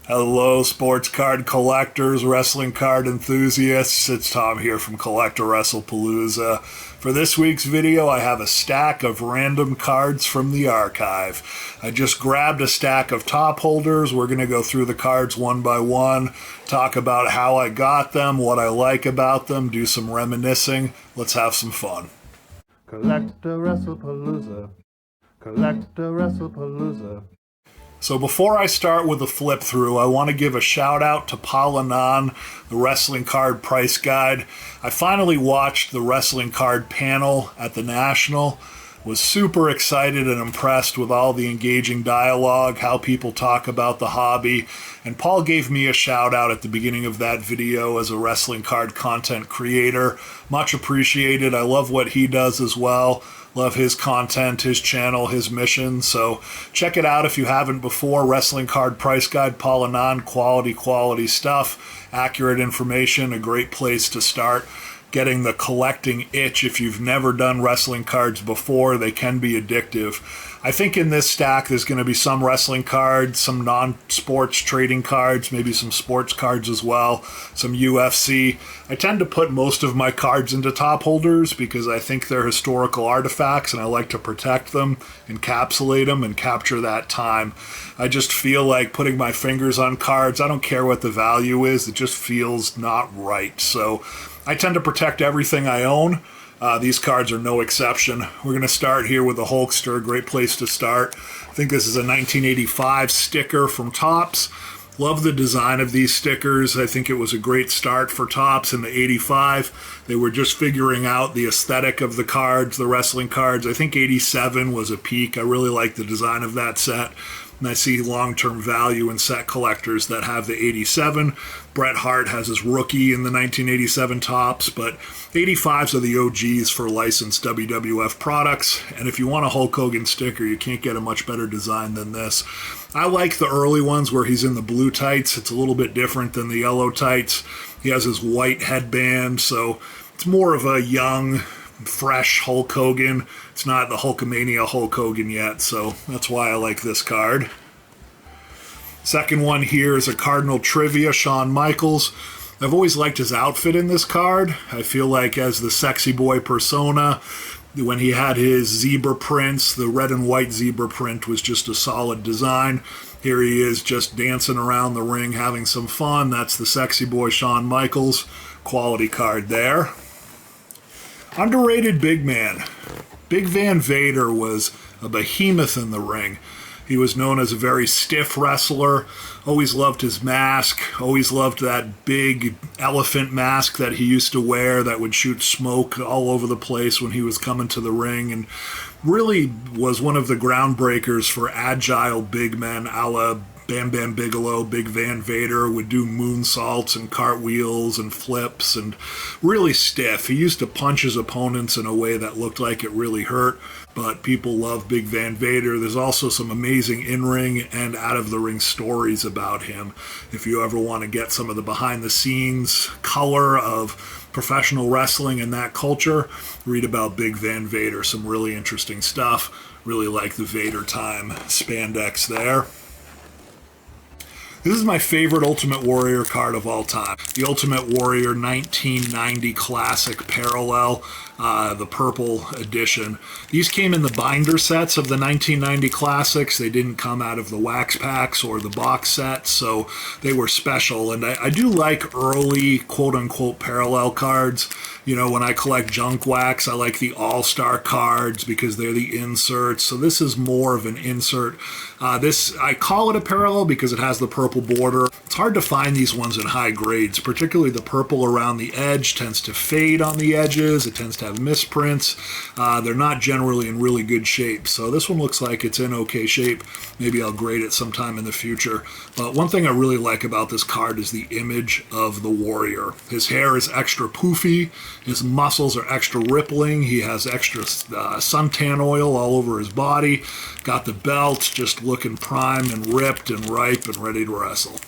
Hello, sports card collectors, wrestling card enthusiasts. It's Tom here from CollectAWrestlePalooza. For this week's video, I have a stack of random cards from the archive. I just grabbed a stack of top holders. We're going to go through the cards one by one, talk about how I got them, what I like about them, do some reminiscing. Let's have some fun. CollectAWrestlePalooza. CollectAWrestlePalooza. So before I start with the flip through, I want to give a shout out to Palanan, the wrestling card price guide. I finally watched the wrestling card panel at the National. Was super excited and impressed with all the engaging dialogue, how people talk about the hobby. And Paul gave me a shout out at the beginning of that video as a wrestling card content creator. Much appreciated. I love what he does as well. Love his content, his channel, his mission. So check it out if you haven't before. Wrestling Card Price Guide, Paul Anand, quality stuff, accurate information, a great place to start getting the collecting itch. If you've never done wrestling cards before, they can be addictive. I think in this stack there's going to be some wrestling cards, some non-sports trading cards, maybe some sports cards as well, some UFC. I tend to put most of my cards into top holders because I think they're historical artifacts and I like to protect them, encapsulate them, and capture that time. I just feel like putting my fingers on cards, I don't care what the value is, it just feels not right. So I tend to protect everything I own. These cards are no exception. We're going to start here with the Hulkster, a great place to start. I think this is a 1985 sticker from Topps. Love the design of these stickers. I think it was a great start for Topps in the 85. They were just figuring out the aesthetic of the cards, the wrestling cards. I think 87 was a peak. I really like the design of that set. And I see long-term value in set collectors that have the 87. Bret Hart has his rookie in the 1987 Topps, but 85s are the OGs for licensed WWF products. And if you want a Hulk Hogan sticker, you can't get a much better design than this. I like the early ones where he's in the blue tights. It's a little bit different than the yellow tights. He has his white headband, so it's more of a young, fresh Hulk Hogan. It's not the Hulkamania Hulk Hogan yet, so that's why I like this card. Second one here is a Cardinal Trivia, Shawn Michaels. I've always liked his outfit in this card. I feel like as the sexy boy persona, when he had his zebra prints, the red and white zebra print was just a solid design. Here he is just dancing around the ring, having some fun. That's the sexy boy Shawn Michaels. Quality card there. Underrated big man. Big Van Vader was a behemoth in the ring. He was known as a very stiff wrestler, always loved his mask, always loved that big elephant mask that he used to wear that would shoot smoke all over the place when he was coming to the ring, and really was one of the groundbreakers for agile big men a la Bam Bam Bigelow. Big Van Vader would do moonsaults and cartwheels and flips and really stiff. He used to punch his opponents in a way that looked like it really hurt, but people love Big Van Vader. There's also some amazing in-ring and out-of-the-ring stories about him. If you ever want to get some of the behind-the-scenes color of professional wrestling and that culture, read about Big Van Vader. Some really interesting stuff. Really like the Vader Time spandex there. This is my favorite Ultimate Warrior card of all time. The Ultimate Warrior 1990 Classic Parallel, the purple edition. These came in the binder sets of the 1990 Classics. They didn't come out of the wax packs or the box set, so they were special. And I do like early quote-unquote parallel cards. You know, when I collect junk wax, I like the all-star cards because they're the inserts. So this is more of an insert. I call it a parallel because it has the purple border. It's hard to find these ones in high grades, particularly the purple around the edge tends to fade on the edges. It tends to have misprints. They're not generally in really good shape. So this one looks like it's in okay shape. Maybe I'll grade it sometime in the future. But one thing I really like about this card is the image of the warrior. His hair is extra poofy. His muscles are extra rippling. He has extra suntan oil all over his body. Got the belt, just looking prime and ripped and ripe and ready to wrestle.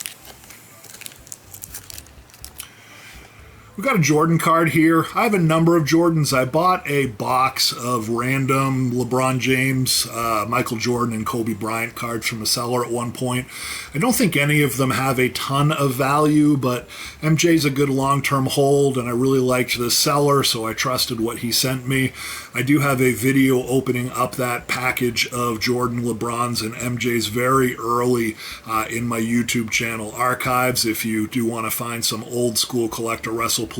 We got a Jordan card here. I have a number of Jordans. I bought a box of random LeBron James, Michael Jordan, and Kobe Bryant cards from a seller at one point. I don't think any of them have a ton of value, but MJ's a good long-term hold, and I really liked the seller, so I trusted what he sent me. I do have a video opening up that package of Jordan, LeBrons, and MJ's very early in my YouTube channel archives. If you do want to find some old school CollectAWrestlePalooza,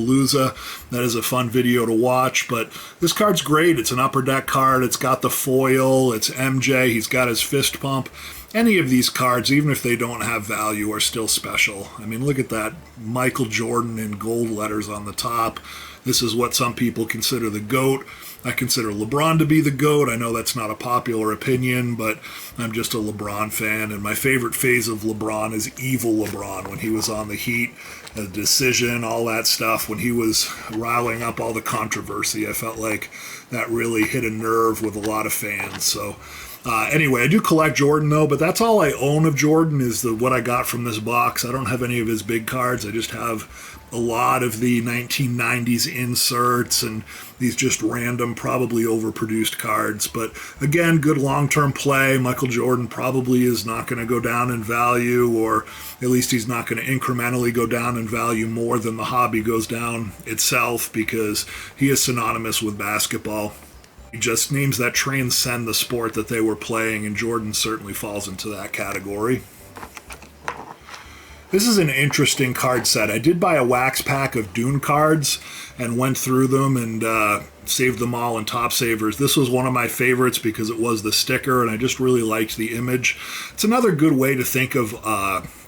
that is a fun video to watch. But this card's great. It's an upper deck card. It's got the foil. It's MJ. He's got his fist pump. Any of these cards, even if they don't have value, are still special. I mean, look at that Michael Jordan in gold letters on the top. This is what some people consider the GOAT. I consider LeBron to be the GOAT. I know that's not a popular opinion, but I'm just a LeBron fan. And my favorite phase of LeBron is evil LeBron, when he was on the Heat, the decision, all that stuff, when he was riling up all the controversy. I felt like that really hit a nerve with a lot of fans. So anyway, I do collect Jordan, though, but that's all I own of Jordan is what I got from this box. I don't have any of his big cards. I just have a lot of the 1990s inserts and these just random, probably overproduced cards. But again, good long-term play. Michael Jordan probably is not going to go down in value, or at least he's not going to incrementally go down in value more than the hobby goes down itself, because he is synonymous with basketball. Just names that transcend the sport that they were playing, and Jordan certainly falls into that category. This is an interesting card set. I did buy a wax pack of Dune cards and went through them and saved them all in Top Savers. This was one of my favorites because it was the sticker, and I just really liked the image. It's another good way to think of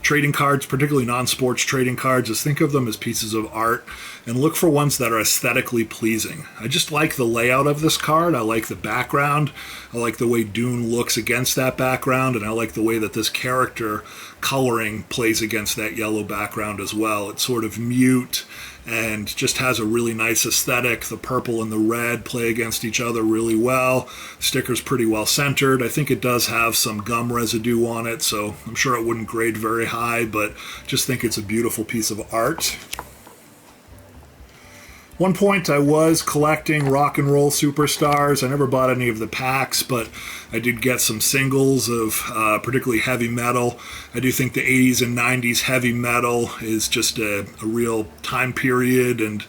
trading cards, particularly non-sports trading cards, is think of them as pieces of art and look for ones that are aesthetically pleasing. I just like the layout of this card. I like the background. I like the way Dune looks against that background, and I like the way that this character coloring plays against that yellow background as well. It's sort of mute and just has a really nice aesthetic. The purple and the red play against each other really well. Sticker's pretty well centered. I think it does have some gum residue on it, so I'm sure it wouldn't grade very high, but just think it's a beautiful piece of art. One point I was collecting rock and roll superstars. I never bought any of the packs, but I did get some singles of particularly heavy metal. I do think the 80s and 90s heavy metal is just a real time period and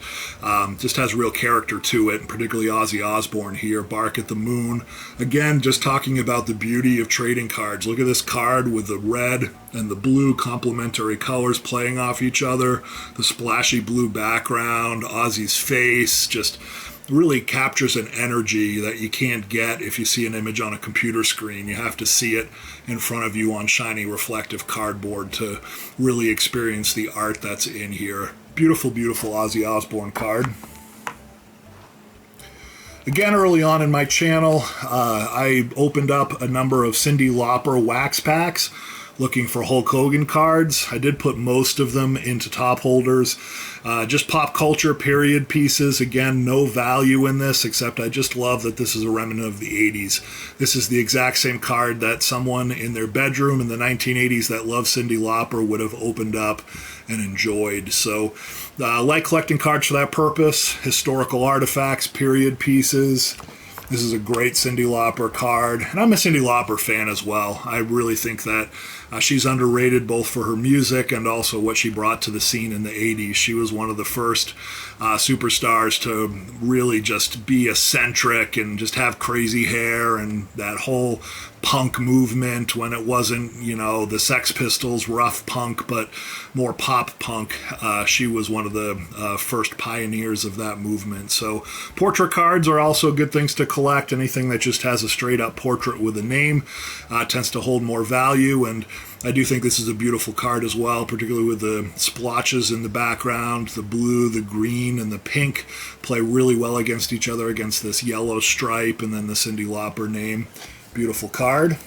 just has real character to it, and particularly Ozzy Osbourne here, Bark at the Moon. Again, just talking about the beauty of trading cards. Look at this card with the red and the blue complementary colors playing off each other, the splashy blue background, Ozzy's face just really captures an energy that you can't get if you see an image on a computer screen. You have to see it in front of you on shiny reflective cardboard to really experience the art that's in here. Beautiful, beautiful Ozzy Osbourne card. Again, early on in my channel, I opened up a number of Cyndi Lauper wax packs looking for Hulk Hogan cards. I did put most of them into top holders. Just pop culture period pieces. Again, no value in this, except I just love that this is a remnant of the 80s. This is the exact same card that someone in their bedroom in the 1980s that loved Cyndi Lauper would have opened up and enjoyed. So I like collecting cards for that purpose. Historical artifacts, period pieces. This is a great Cyndi Lauper card, and I'm a Cyndi Lauper fan as well. I really think that she's underrated both for her music and also what she brought to the scene in the 80s. She was one of the first superstars to really just be eccentric and just have crazy hair, and that whole punk movement when it wasn't, you know, the Sex Pistols rough punk, but more pop punk. She was one of the first pioneers of that movement. So portrait cards are also good things to collect. Anything that just has a straight up portrait with a name tends to hold more value, and I do think this is a beautiful card as well, particularly with the splotches in the background. The blue, the green, and the pink play really well against each other, against this yellow stripe and then the Cyndi Lauper name. Beautiful card.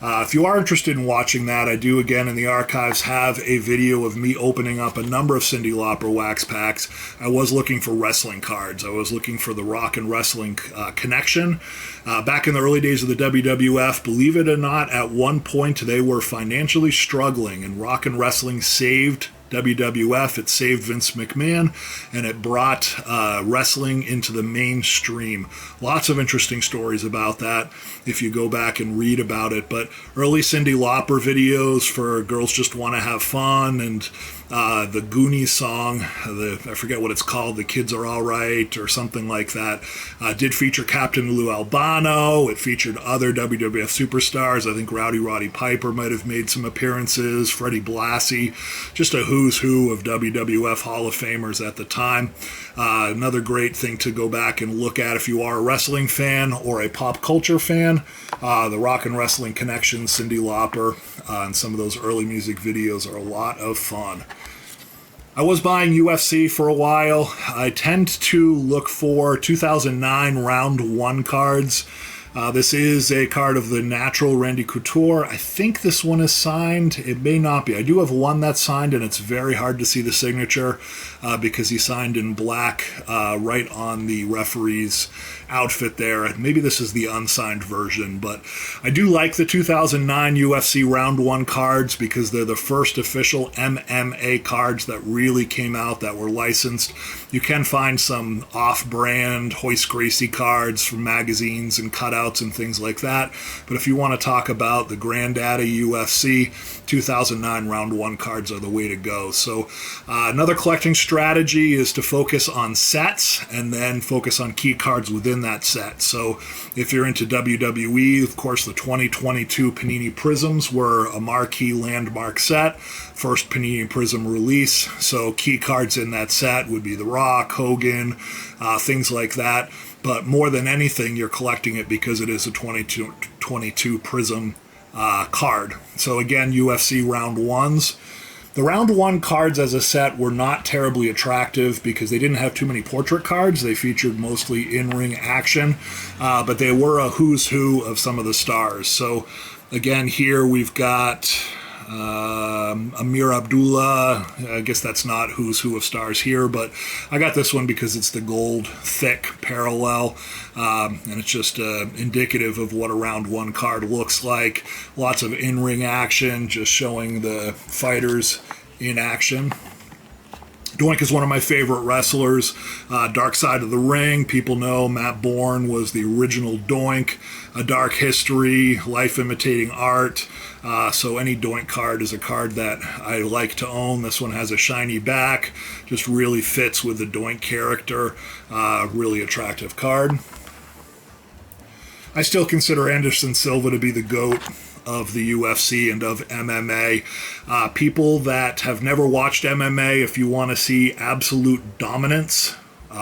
If you are interested in watching that, I do, again, in the archives, have a video of me opening up a number of Cyndi Lauper wax packs. I was looking for wrestling cards. I was looking for the rock and wrestling connection. Back in the early days of the WWF, believe it or not, at one point they were financially struggling, and rock and wrestling saved WWF. It saved Vince McMahon, and it brought wrestling into the mainstream. Lots of interesting stories about that if you go back and read about it. But early Cyndi Lauper videos for Girls Just Want to Have Fun, and the Goonies song, I forget what it's called, The Kids Are All Right, or something like that, did feature Captain Lou Albano. It featured other WWF superstars. I think Rowdy Roddy Piper might have made some appearances, Freddie Blassie, just a who's who of WWF Hall of Famers at the time. Another great thing to go back and look at if you are a wrestling fan or a pop culture fan, the Rock and Wrestling Connection, Cyndi Lauper, and some of those early music videos are a lot of fun. I was buying UFC for a while. I tend to look for 2009 Round 1 cards. This is a card of the natural Randy Couture. I think this one is signed. It may not be. I do have one that's signed, and it's very hard to see the signature because he signed in black right on the referee's outfit there. Maybe this is the unsigned version, but I do like the 2009 UFC Round 1 cards because they're the first official MMA cards that really came out that were licensed. You can find some off-brand Hoist Gracie cards from magazines and cutouts and things like that, but if you want to talk about the granddaddy UFC, 2009 Round 1 cards are the way to go. So another collecting strategy is to focus on sets and then focus on key cards within that set. So if you're into WWE, of course, the 2022 Panini Prisms were a marquee landmark set, first Panini Prism release. So key cards in that set would be The Rock, Hogan, things like that. But more than anything, you're collecting it because it is a 2022 Prism card. So again, UFC Round 1s. The Round 1 cards as a set were not terribly attractive because they didn't have too many portrait cards. They featured mostly in-ring action, but they were a who's who of some of the stars. So again, here we've got Amir Abdullah. I guess that's not who's who of stars here, but I got this one because it's the gold thick parallel, and it's just indicative of what a Round 1 card looks like. Lots of in-ring action, just showing the fighters in action. Doink is one of my favorite wrestlers. Dark Side of the Ring, people know Matt Bourne was the original Doink. A Dark History, Life Imitating Art. So any Doink card is a card that I like to own. This one has a shiny back, just really fits with the Doink character. Really attractive card. I still consider Anderson Silva to be the GOAT of the UFC and of MMA. People that have never watched MMA, if you want to see absolute dominance,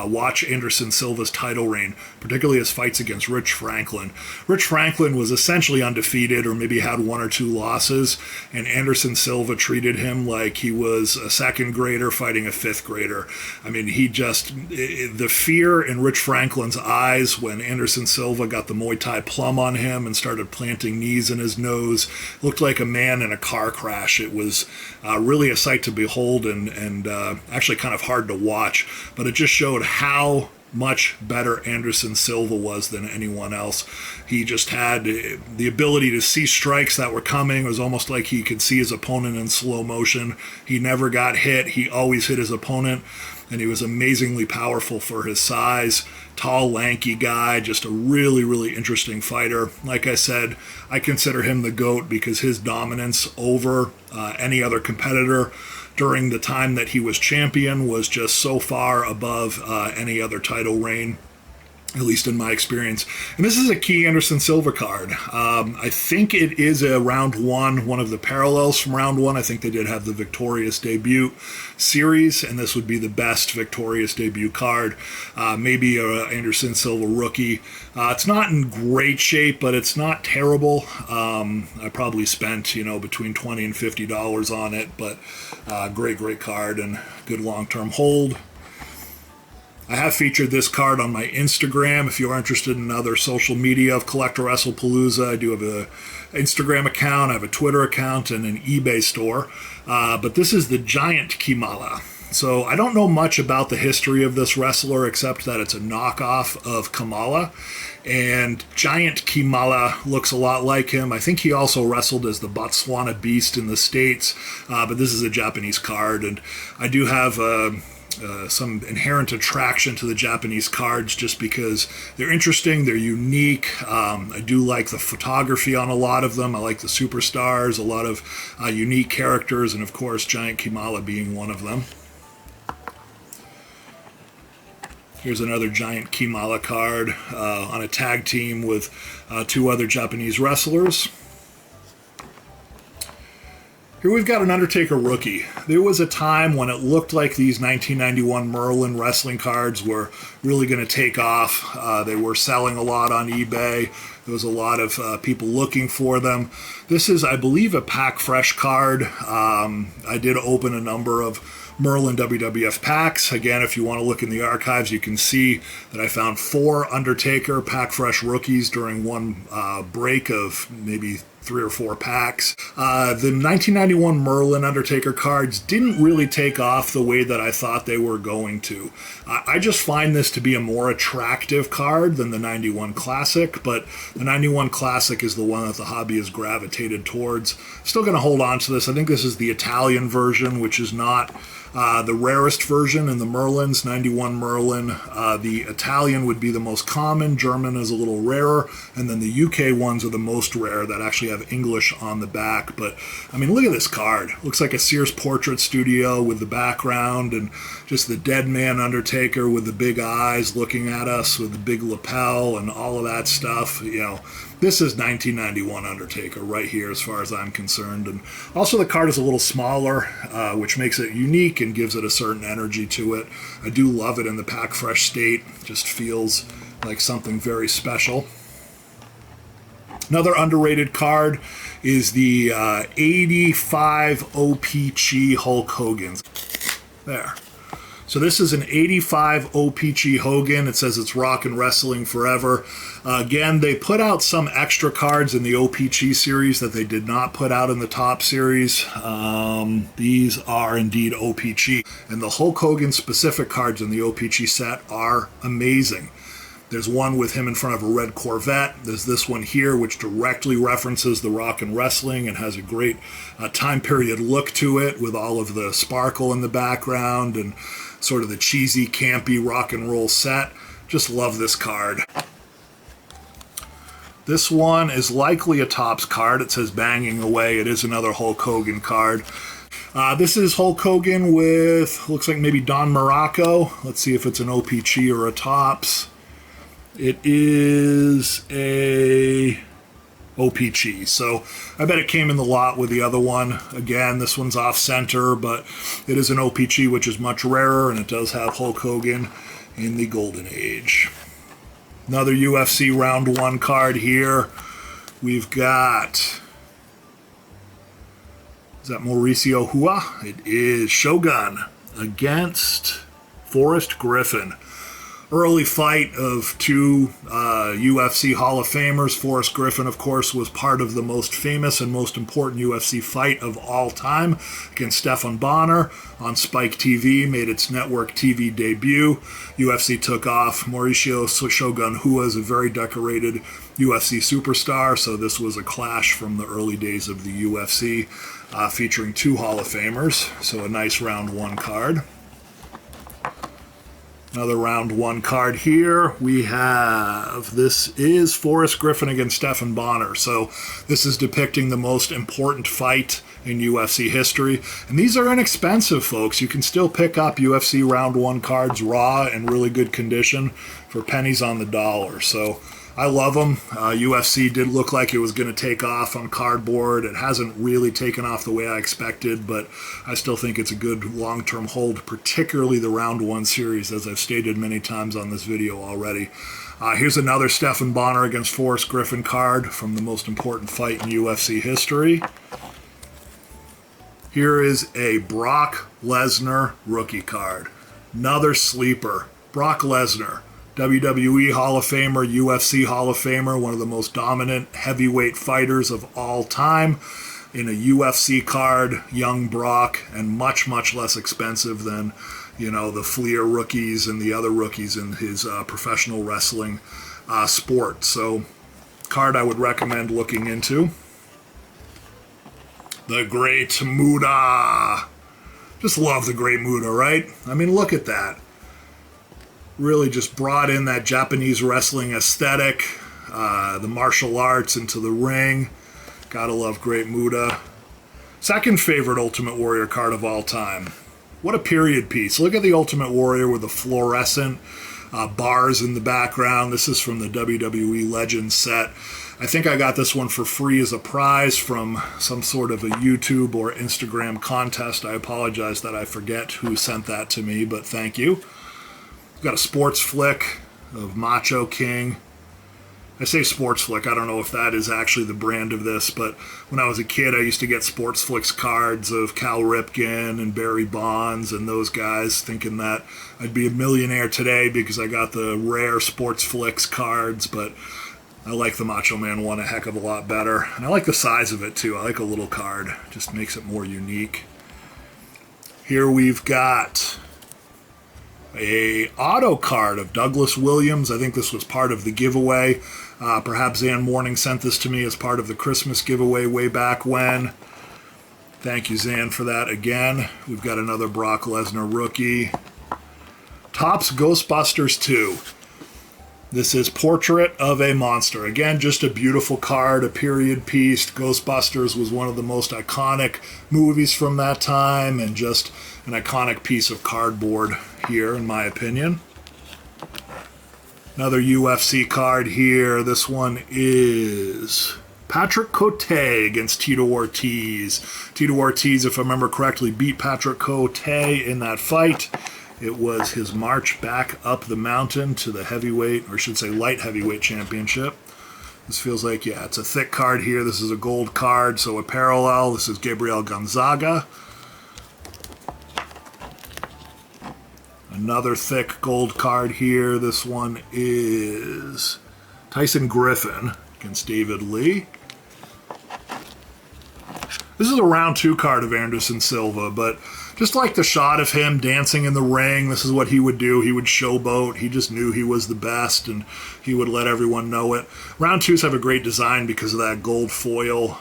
watch Anderson Silva's title reign, particularly his fights against Rich Franklin. Rich Franklin was essentially undefeated, or maybe had one or two losses, and Anderson Silva treated him like he was a second grader fighting a fifth grader. I mean, the fear in Rich Franklin's eyes when Anderson Silva got the Muay Thai plum on him and started planting knees in his nose looked like a man in a car crash. It was really a sight to behold and actually kind of hard to watch, but it just showed how much better Anderson Silva was than anyone else. He just had the ability to see strikes that were coming. It was almost like he could see his opponent in slow motion. He never got hit. He always hit his opponent, and he was amazingly powerful for his size. Tall, lanky guy, just a really, really interesting fighter. Like I said, I consider him the GOAT because his dominance over any other competitor during the time that he was champion was just so far above any other title reign, at least in my experience. And this is a key Anderson Silva card. I think it is a Round 1, one of the parallels from Round 1. I think they did have the Victorious Debut series, and this would be the best Victorious Debut card. Maybe a Anderson Silva rookie. It's not in great shape, but it's not terrible. I probably spent, between $20 and $50 on it, but great card and good long-term hold. I have featured this card on my Instagram. If you are interested in other social media of CollectAWrestlePalooza, I do have an Instagram account, I have a Twitter account, and an eBay store. But this is the Giant Kimala. So I don't know much about the history of this wrestler except that it's a knockoff of Kimala. And Giant Kimala looks a lot like him. I think he also wrestled as the Botswana Beast in the States, but this is a Japanese card. And I do have some inherent attraction to the Japanese cards just because they're interesting, they're unique. I do like the photography on a lot of them. I like the superstars, a lot of unique characters, and of course Giant Kimala being one of them. Here's another Giant Kimala card on a tag team with two other Japanese wrestlers. Here we've got an Undertaker rookie. There was a time when it looked like these 1991 Merlin wrestling cards were really going to take off. They were selling a lot on eBay. There was a lot of people looking for them. This is, I believe, a pack fresh card. I did open a number of Merlin WWF packs. Again, if you want to look in the archives, you can see that I found 4 Undertaker pack fresh rookies during one break of maybe 3 or 4 packs. The 1991 Merlin Undertaker cards didn't really take off the way that I thought they were going to. I just find this to be a more attractive card than the 91 Classic, but the 91 Classic is the one that the hobby has gravitated towards. Still going to hold on to this. I think this is the Italian version, which is not the rarest version in the Merlins, 91 Merlin. The Italian would be the most common, German is a little rarer, and then the UK ones are the most rare that actually have English on the back. But, I mean, look at this card. Looks like a Sears portrait studio with the background and just the dead man Undertaker with the big eyes looking at us with the big lapel and all of that stuff. You know, this is 1991 Undertaker right here as far as I'm concerned. And also the card is a little smaller, which makes it unique and gives it a certain energy to it. I do love it in the pack fresh state. Just feels like something very special. Another underrated card is the 85 OPC Hulk Hogan. There. So this is an 85 OPC Hogan. It says it's rock and wrestling forever. Again, they put out some extra cards in the OPC series that they did not put out in the top series. These are indeed OPC. And the Hulk Hogan specific cards in the OPC set are amazing. There's one with him in front of a red Corvette. There's this one here, which directly references the rock and wrestling and has a great time period look to it with all of the sparkle in the background and sort of the cheesy, campy rock and roll set. Just love this card. This one is likely a Topps card. It says Banging Away. It is another Hulk Hogan card. This is Hulk Hogan with, looks like maybe Don Morocco. Let's see if it's an OPC or a Topps. It is a OPC, so I bet it came in the lot with the other one. Again, this one's off center, but it is an OPC, which is much rarer, and it does have Hulk Hogan in the Golden Age. Another UFC Round 1 card here. We've got, is that Maricio Hua? It is Shogun against Forrest Griffin. Early fight of two UFC Hall of Famers. Forrest Griffin, of course, was part of the most famous and most important UFC fight of all time against Stephan Bonnar on Spike TV, made its network TV debut. UFC took off. Mauricio Shogun Hua is a very decorated UFC superstar, so this was a clash from the early days of the UFC, featuring two Hall of Famers, so a nice round 1 card. Another round 1 card here. We have, this is Forrest Griffin against Stephan Bonnar. So this is depicting the most important fight in UFC history. And these are inexpensive, folks. You can still pick up UFC round 1 cards raw in really good condition for pennies on the dollar. So I love them. UFC did look like it was going to take off on cardboard. It hasn't really taken off the way I expected, but I still think it's a good long-term hold, particularly the Round 1 series, as I've stated many times on this video already. Here's another Stephan Bonnar against Forrest Griffin card from the most important fight in UFC history. Here is a Brock Lesnar rookie card. Another sleeper. Brock Lesnar. WWE Hall of Famer, UFC Hall of Famer, one of the most dominant heavyweight fighters of all time. in a UFC card, young Brock, and much, much less expensive than, the Fleer rookies and the other rookies in his professional wrestling sport. So, card I would recommend looking into. The Great Muta. Just love the Great Muta, right? I mean, look at that. Really just brought in that Japanese wrestling aesthetic, the martial arts into the ring. Gotta love Great Muta. Second favorite Ultimate Warrior card of all time. What a period piece. Look at the Ultimate Warrior with the fluorescent bars in the background. This is from the WWE Legends set. I think I got this one for free as a prize from some sort of a YouTube or Instagram contest. I apologize that I forget who sent that to me, but thank you. Got a sports flick of Macho King. I say sports flick, I don't know if that is actually the brand of this, but when I was a kid I used to get sports flicks cards of Cal Ripken and Barry Bonds and those guys, thinking that I'd be a millionaire today because I got the rare sports flicks cards, but I like the Macho Man one a heck of a lot better. And I like the size of it too. I like a little card. Just makes it more unique. Here we've got a auto card of Douglas Williams. I think this was part of the giveaway. Perhaps Ann Morning sent this to me as part of the Christmas giveaway way back when. Thank you, Zan, for that again. We've got another Brock Lesnar rookie. Topps Ghostbusters 2. This is Portrait of a Monster. Again, just a beautiful card, a period piece. Ghostbusters was one of the most iconic movies from that time, and just an iconic piece of cardboard here, in my opinion. Another UFC card here. This one is Patrick Cote against Tito Ortiz. Tito Ortiz, if I remember correctly, beat Patrick Cote in that fight. It was his march back up the mountain to the heavyweight, or I should say light heavyweight championship. This feels like, yeah, it's a thick card here. This is a gold card, so a parallel. This is Gabriel Gonzaga. Another thick gold card here. This one is Tyson Griffin against David Lee. This is a round 2 card of Anderson Silva, but just like the shot of him dancing in the ring, this is what he would do. He would showboat. He just knew he was the best, and he would let everyone know it. Round 2s have a great design because of that gold foil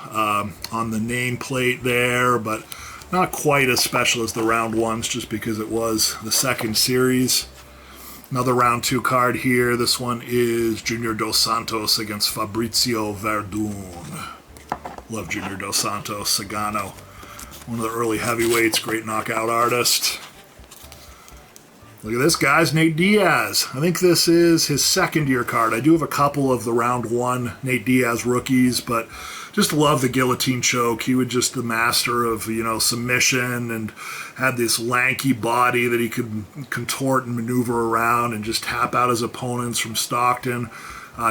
on the nameplate there, but not quite as special as the round 1s just because it was the second series. Another round 2 card here. This one is Junior Dos Santos against Fabrizio Verdun. Love Junior Dos Santos, Sagano. One of the early heavyweights, great knockout artist. Look at this, guys, Nate Diaz. I think this is his second year card. I do have a couple of the round 1 Nate Diaz rookies, but just love the guillotine choke. He was just the master of, submission, and had this lanky body that he could contort and maneuver around and just tap out his opponents from Stockton.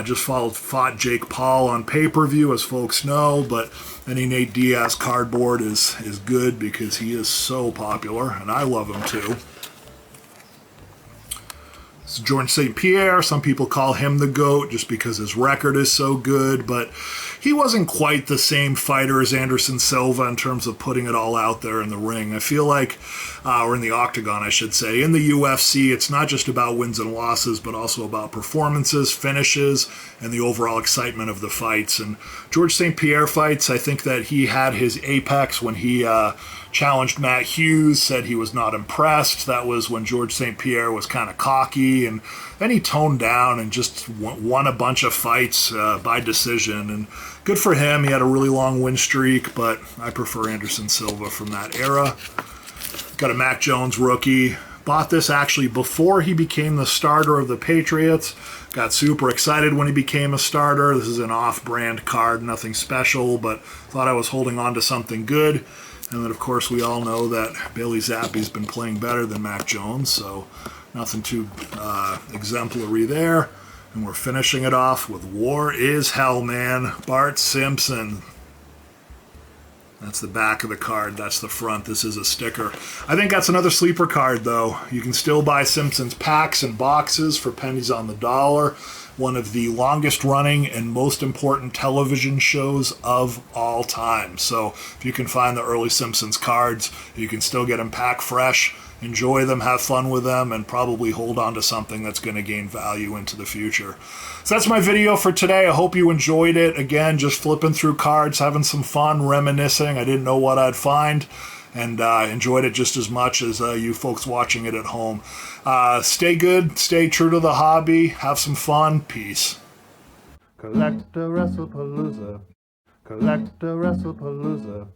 Just fought Jake Paul on pay-per-view, as folks know, but any Nate Diaz cardboard is good because he is so popular, and I love him too. This is George St-Pierre. Some people call him the GOAT just because his record is so good, but he wasn't quite the same fighter as Anderson Silva in terms of putting it all out there in the ring. I feel like, or in the octagon, I should say. In the UFC, it's not just about wins and losses, but also about performances, finishes, and the overall excitement of the fights. And George St-Pierre fights, I think that he had his apex when he challenged Matt Hughes, said he was not impressed. That was when George St-Pierre was kind of cocky, and then he toned down and just won a bunch of fights by decision. And good for him. He had a really long win streak, but I prefer Anderson Silva from that era. Got a Mac Jones rookie. Bought this actually before he became the starter of the Patriots. Got super excited when he became a starter. This is an off-brand card, nothing special, but thought I was holding on to something good. And then, of course, we all know that Bailey Zappi's been playing better than Mac Jones, so nothing too exemplary there. And we're finishing it off with War is Hell, man. Bart Simpson. That's the back of the card. That's the front. This is a sticker. I think that's another sleeper card, though. You can still buy Simpsons packs and boxes for pennies on the dollar. one of the longest running and most important television shows of all time. So if you can find the early Simpsons cards, you can still get them packed fresh, enjoy them, have fun with them, and probably hold on to something that's going to gain value into the future. So that's my video for today. I hope you enjoyed it. Again, just flipping through cards, having some fun, reminiscing. I didn't know what I'd find, and enjoyed it just as much as you folks watching it at home. Stay good, stay true to the hobby, have some fun, peace. CollectAWrestlePalooza, CollectAWrestlePalooza.